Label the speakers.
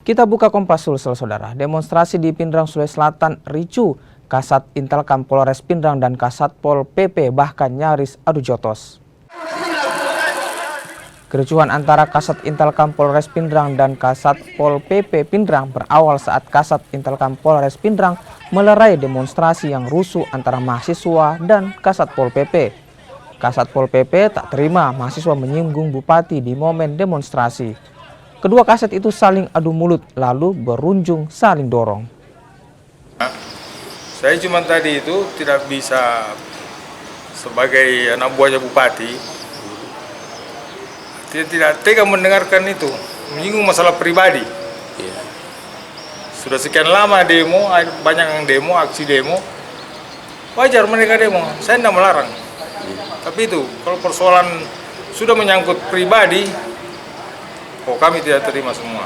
Speaker 1: Kita buka Kompas Sulsel, saudara. Demonstrasi di Pindrang, Sulawesi Selatan ricu. Kasat Intelkam Polres Pindrang dan Kasat Pol PP bahkan nyaris adu jotos. Kericuhan antara Kasat Intelkam Polres Pindrang dan Kasat Pol PP Pindrang berawal saat Kasat Intelkam Polres Pindrang melerai demonstrasi yang rusuh antara mahasiswa dan Kasat Pol PP. Kasat Pol PP tak terima mahasiswa menyinggung bupati di momen demonstrasi. Kedua kasat itu saling adu mulut lalu berujung saling dorong.
Speaker 2: Saya cuma tadi itu tidak bisa sebagai anak buahnya bupati, tidak tega mendengarkan itu, menyinggung masalah pribadi. Sudah sekian lama demo, banyak yang demo, aksi demo, wajar mereka demo, saya tidak melarang. Tapi itu, kalau persoalan sudah menyangkut pribadi, kami tidak terima semua.